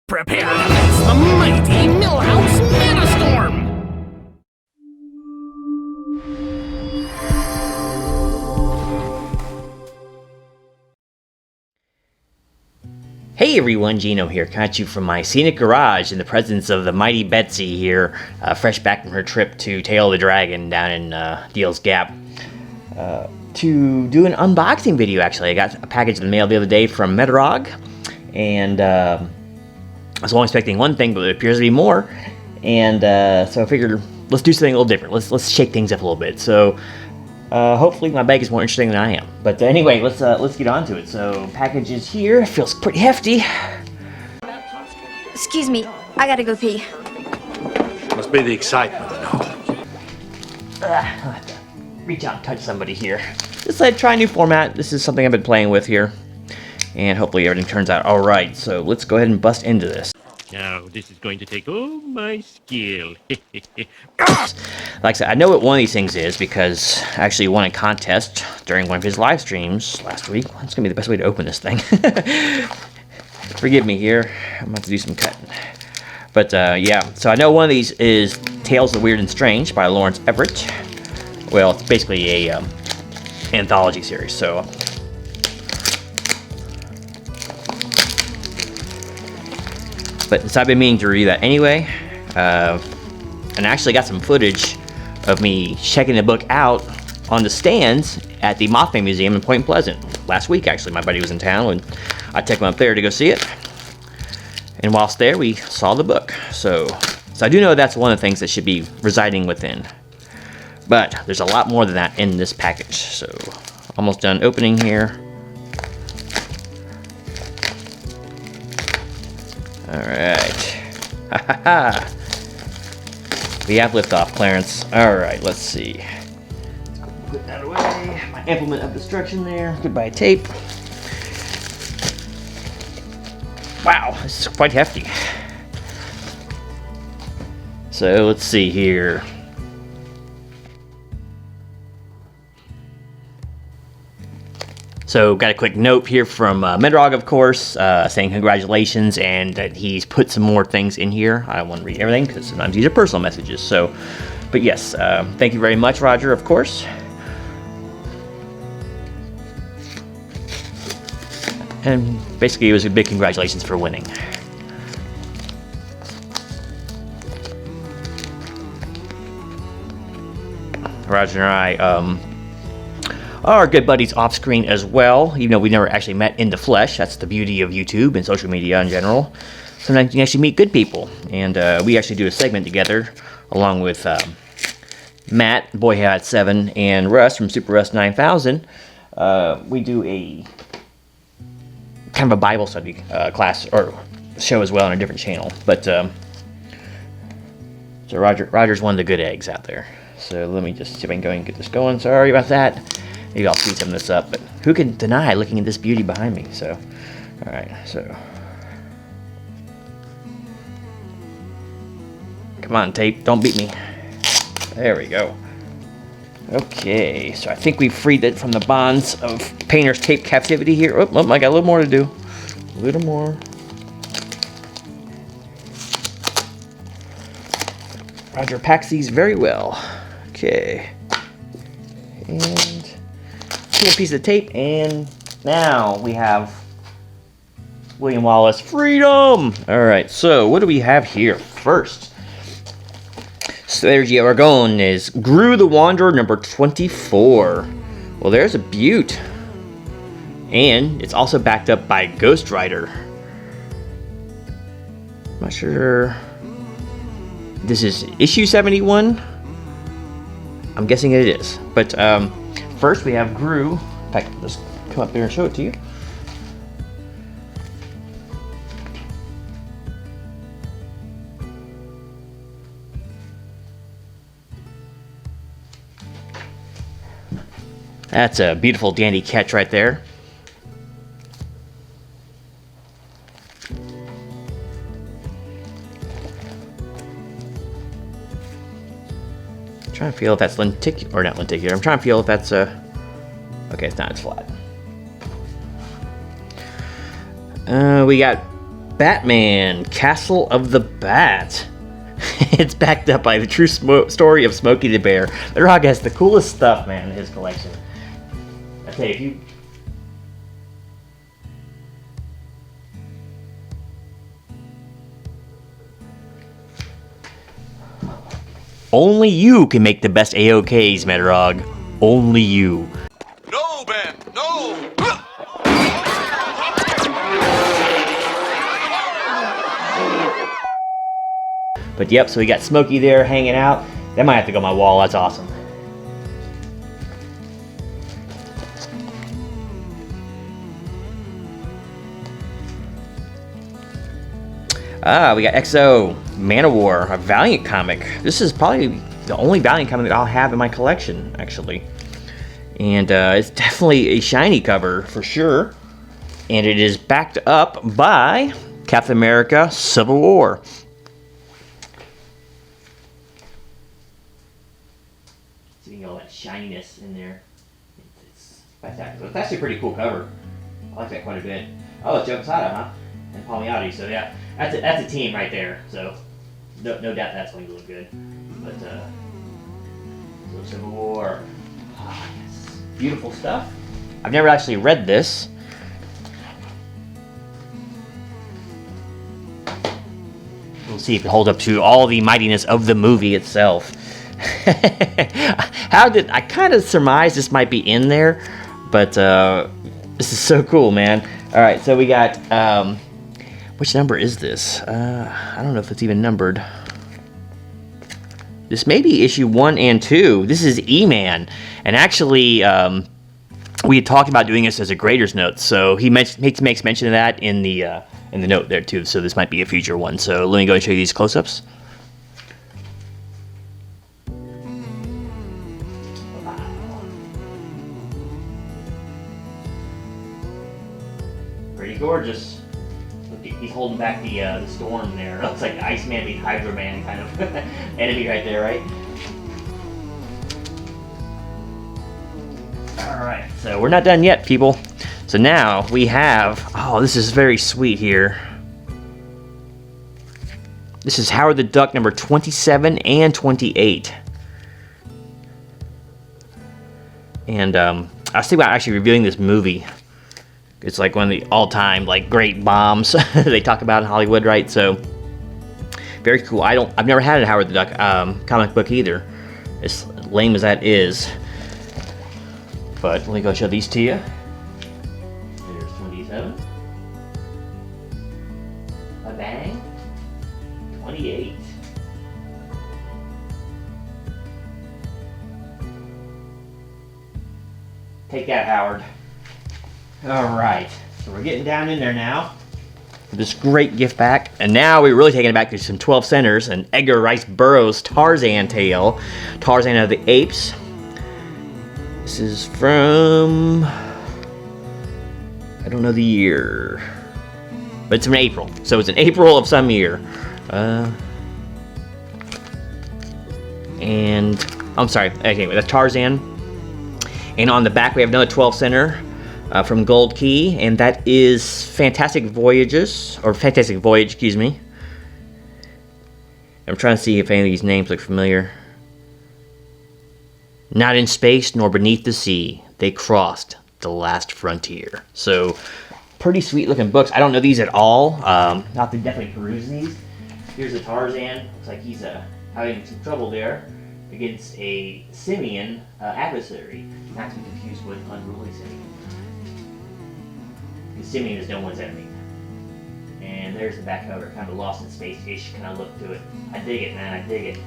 Prepare to face the mighty Millhouse Metastorm! Hey everyone, Genome here, coming at you from my scenic garage in the presence of the mighty Betsy here, fresh back from her trip to Tail of the Dragon down in Deal's Gap. To do an unboxing video, actually. I got a package in the mail the other day from Metarog, and I was only expecting one thing, but it appears to be more, and so I figured, let's do something a little different. Let's shake things up a little bit. So hopefully my bag is more interesting than I am. But anyway, let's get on to it. So package is here. It feels pretty hefty. Excuse me, I gotta go pee. Must be the excitement, no? I'll have to reach out and touch somebody here. Just try a new format. This is something I've been playing with here, and hopefully everything turns out all right. So let's go ahead and bust into this. Now, this is going to take all my skill. Like I said, I know what one of these things is because I actually won a contest during one of his live streams last week. That's going to be the best way to open this thing. Forgive me here. I'm going to have to do some cutting. But yeah, so I know one of these is Tales of the Weird and Strange by Lawrence Everett. Well, it's basically a anthology series, so... But since I've been meaning to review that anyway, and I actually got some footage of me checking the book out on the stands at the Mothman Museum in Point Pleasant. Last week, actually, my buddy was in town, and I took him up there to go see it. And whilst there, we saw the book. So I do know that's one of the things that should be residing within. But there's a lot more than that in this package. So almost done opening here. Alright. Ha ha ha. We have liftoff, Clarence. Alright, let's see. Let's go put that away. My implement of destruction there. Goodbye tape. Wow, this is quite hefty. So let's see here. So got a quick note here from Metarog, of course, saying congratulations and that he's put some more things in here. I don't want to read everything because sometimes these are personal messages. So, but yes, thank you very much, Roger, of course. And basically it was a big congratulations for winning. Roger and I are good buddies off screen as well, even though we never actually met in the flesh. That's the beauty of YouTube and social media in general. Sometimes you can actually meet good people, and we actually do a segment together along with Matt, Boyhat7, and Russ from Super Russ 9000. We do a kind of a Bible study class or show as well on a different channel. But so Roger's one of the good eggs out there. So let me just see if I can go and get this going. Sorry about that. Maybe I'll speed some of this up, but who can deny looking at this beauty behind me? So, alright, so. Come on, tape, don't beat me. There we go. Okay, so I think we've freed it from the bonds of painter's tape captivity here. Oh, I got a little more to do. A little more. Roger packs these very well. Okay. And a piece of tape, and now we have William Wallace Freedom. Alright, so what do we have here first? So there's Aragon is Gru the Wanderer number 24. Well, there's a beaut. And it's also backed up by Ghost Rider. I'm not sure. This is issue 71. I'm guessing it is. But first we have Gru. In fact, let's come up there and show it to you. That's a beautiful dandy catch right there. I'm trying to feel if that's lenticular, or not lenticular. I'm trying to feel if that's okay, it's not, it's flat. We got Batman, Castle of the Bat. It's backed up by the true story of Smokey the Bear. Metarog has the coolest stuff, man, in his collection. I tell you, if you... Only you can make the best AOKs, Metarog. Only you. No, Ben, no! But yep, so we got Smokey there hanging out. That might have to go on my wall, that's awesome. We got XO, Man of War, a Valiant comic. This is probably the only Valiant comic that I'll have in my collection, actually. And it's definitely a shiny cover, for sure. And it is backed up by Captain America, Civil War. Seeing all that shininess in there. It's spectacular. It's actually a pretty cool cover. I like that quite a bit. Oh, it's Joe Quesada, huh? And Palmiotti, so yeah. That's a team right there, so no doubt that's going to look good. But, so Civil War. Ah, yes. Beautiful stuff. I've never actually read this. We'll see if it holds up to all the mightiness of the movie itself. I kind of surmised this might be in there, but this is so cool, man. All right, so we got, which number is this? I don't know if it's even numbered. This may be issue 1 and 2. This is E-Man, and actually, we had talked about doing this as a grader's note, so he makes mention of that in the note there too. So this might be a future one. So let me go and show you these close-ups. Pretty gorgeous. Look, he's holding back the storm there. Looks like Iceman beat Hydro Man kind of enemy right there, right? Alright, so we're not done yet, people. So now we have, oh, this is very sweet here. This is Howard the Duck number 27 and 28. And I was thinking about actually reviewing this movie. It's like one of the all-time like great bombs they talk about in Hollywood, right? So very cool. I've never had a Howard the Duck comic book either. As lame as that is. But let me go show these to you. There's 27. A bang. 28. Take that, Howard. Alright, so we're getting down in there now. This great gift back. And now we're really taking it back to some 12 centers. An Edgar Rice Burroughs Tarzan tale. Tarzan of the Apes. This is from, I don't know the year, but it's from April. So it's in April of some year. And, I'm sorry, okay, that's Tarzan. And on the back we have another 12 center from Gold Key, and that is Fantastic Voyage, excuse me. I'm trying to see if any of these names look familiar. Not in space nor beneath the sea, they crossed the last frontier. So, pretty sweet looking books. I don't know these at all. Not to definitely peruse these. Here's a Tarzan. Looks like he's having some trouble there against a simian adversary. Not to be confused with unruly simian. The simian is no one's enemy. And there's the back cover, kind of Lost in Space-ish kind of look to it. I dig it, man. I dig it.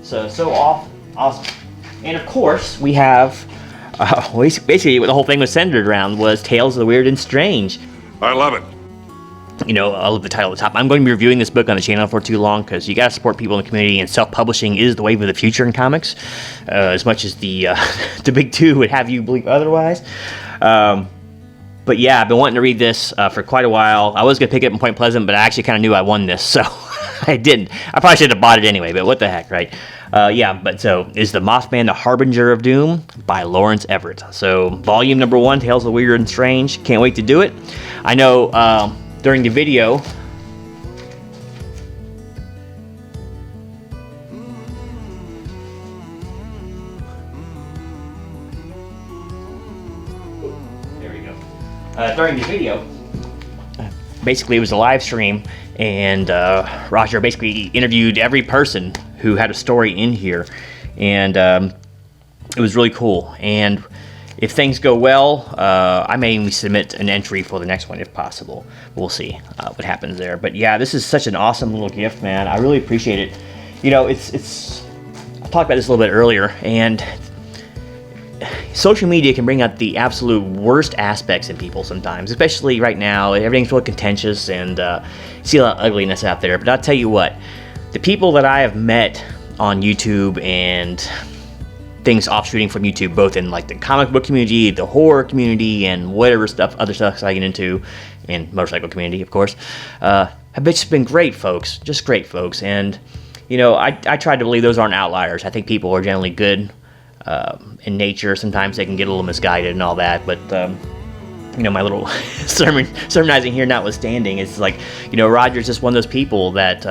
So awesome. And of course, we have, basically what the whole thing was centered around was Tales of the Weird and Strange. I love it. You know, I love the title at the top. I'm going to be reviewing this book on the channel for too long because you got to support people in the community, and self-publishing is the wave of the future in comics, as much as the the big two would have you believe otherwise. But yeah, I've been wanting to read this for quite a while. I was going to pick it up in Point Pleasant, but I actually kind of knew I won this, so I didn't. I probably should have bought it anyway, but what the heck, right? Is The Mothman the Harbinger of Doom by Lawrence Everett. So, volume number 1, Tales of the Weird and Strange. Can't wait to do it. I know during the video during the video, basically it was a live stream, and Roger basically interviewed every person who had a story in here, and it was really cool. And if things go well, I may even submit an entry for the next one if possible. We'll see what happens there. But yeah, this is such an awesome little gift, man. I really appreciate it. You know, it's I talked about this a little bit earlier, and social media can bring out the absolute worst aspects in people sometimes, especially right now. Everything's really contentious, and you see a lot of ugliness out there. But I'll tell you what, the people that I have met on YouTube and things offshooting from YouTube, both in like the comic book community, the horror community, and whatever stuff, other stuff I get into, and motorcycle community, of course, have just been great folks, just great folks. And you know, I try to believe those aren't outliers. I think people are generally good in nature. Sometimes they can get a little misguided and all that, but you know, my little sermonizing here notwithstanding, it's like, you know, Roger's just one of those people that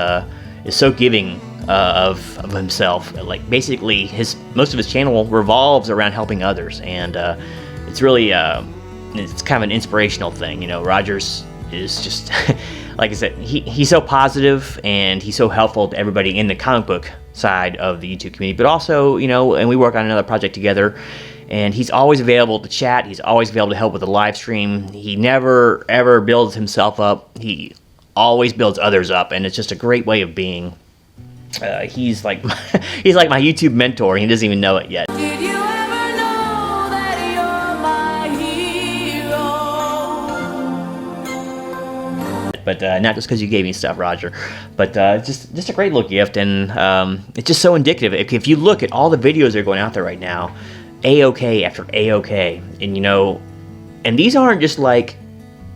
is so giving of himself. Like basically most of his channel revolves around helping others, and it's really it's kind of an inspirational thing. You know, Rogers is just like I said, he's so positive, and he's so helpful to everybody in the comic book side of the YouTube community, but also, you know, and we work on another project together, and he's always available to chat. He's always available to help with the live stream. He never ever builds himself up. He always builds others up, and it's just a great way of being. He's like he's like my YouTube mentor. He doesn't even know it yet. Did you ever know that you're my hero? But not just because you gave me stuff, Roger, but just a great little gift, and it's just so indicative. If you look at all the videos that are going out there right now, A-OK after A-OK, and you know, and these aren't just like,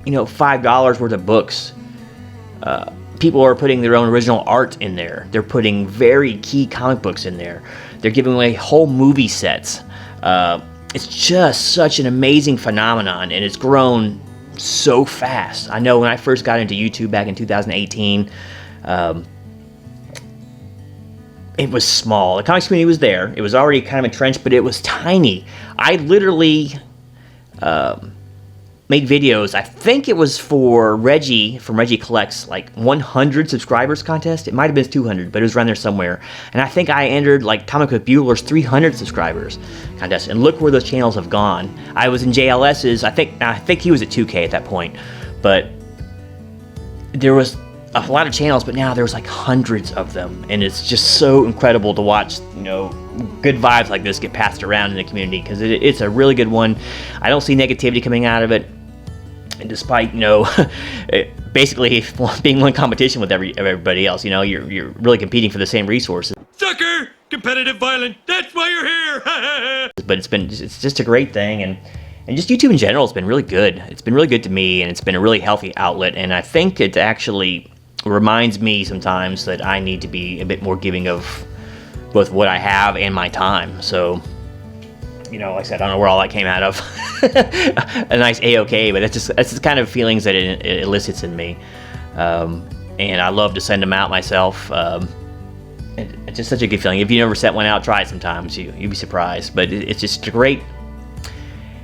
you know, $5 worth of books. People are putting their own original art in there. They're putting very key comic books in there. They're giving away whole movie sets. It's just such an amazing phenomenon, and it's grown so fast. I know when I first got into YouTube back in 2018, it was small. The comics community was there. It was already kind of entrenched, but it was tiny. I literally made videos. I think it was for Reggie, from Reggie Collects, like 100 subscribers contest. It might have been 200, but it was around there somewhere. And I think I entered like Comic Book Bueller's 300 subscribers contest. And look where those channels have gone. I was in JLS's. I think he was at 2K at that point. But there was a lot of channels, but now there's like hundreds of them, and it's just so incredible to watch, you know, good vibes like this get passed around in the community, because it's a really good one. I don't see negativity coming out of it, and despite, you know, basically being one competition with everybody else, you know, you're really competing for the same resources. Sucker! Competitive violent, that's why you're here! But it's just a great thing, and just YouTube in general has been really good. It's been really good to me, and it's been a really healthy outlet, and I think it actually reminds me sometimes that I need to be a bit more giving of both what I have and my time. So, you know, like I said, I don't know where all that came out of. A nice A-OK, but that's the kind of feelings that it elicits in me. And I love to send them out myself. It's just such a good feeling. If you never set one out, try it sometimes. You'd be surprised. But it's just a great...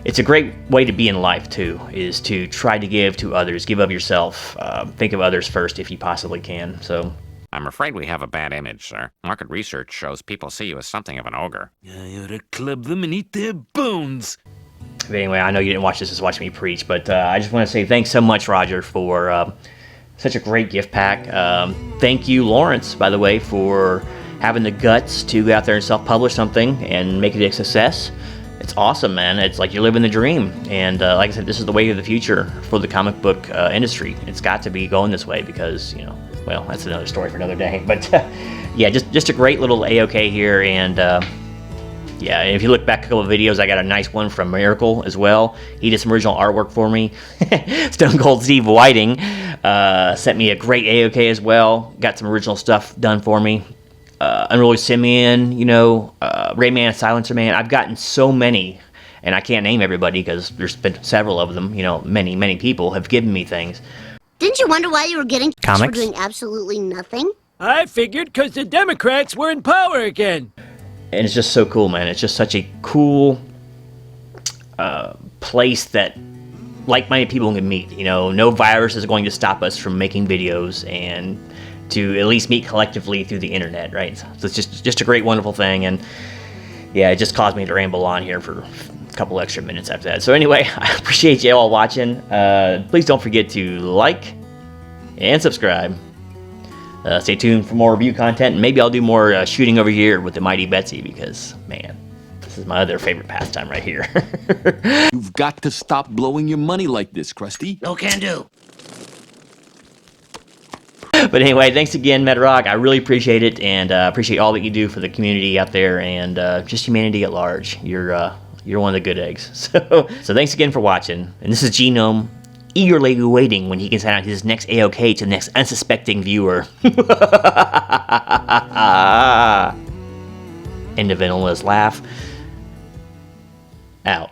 It's a great way to be in life, too, is to try to give to others, give of yourself, think of others first if you possibly can. So, I'm afraid we have a bad image, sir. Market research shows people see you as something of an ogre. I ought to club them and eat their bones. But anyway, I know you didn't watch this, just watch me preach, but I just want to say thanks so much, Roger, for such a great gift pack. Thank you, Lawrence, by the way, for having the guts to go out there and self-publish something and make it a success. It's awesome, man. It's like you're living the dream. And like I said, this is the way of the future for the comic book industry. It's got to be going this way because, you know, well, that's another story for another day. But yeah, just a great little A-OK here. And yeah, if you look back a couple of videos, I got a nice one from Miracle as well. He did some original artwork for me. Stone Cold Steve Whiting sent me a great A-OK as well. Got some original stuff done for me. Unruly Simeon, you know, Rayman, Silencer Man. I've gotten so many, and I can't name everybody because there's been several of them. You know, many people have given me things. Didn't you wonder why you were getting Comics? for doing absolutely nothing? I figured because the Democrats were in power again. And it's just so cool, man. It's just such a cool place that like-minded people can meet. You know, no virus is going to stop us from making videos and to at least meet collectively through the internet, right? So it's just a great, wonderful thing, and yeah, it just caused me to ramble on here for a couple extra minutes after that. So anyway, I appreciate you all watching. Please don't forget to like and subscribe. Stay tuned for more review content, and maybe I'll do more shooting over here with the Mighty Betsy, because, man, this is my other favorite pastime right here. You've got to stop blowing your money like this, Krusty. No can do. But anyway, thanks again, Metarog. I really appreciate it, and appreciate all that you do for the community out there, and just humanity at large. You're one of the good eggs. So thanks again for watching. And this is Genome, eagerly waiting when he can send out his next AOK to the next unsuspecting viewer. End of Vanilla's laugh. Out.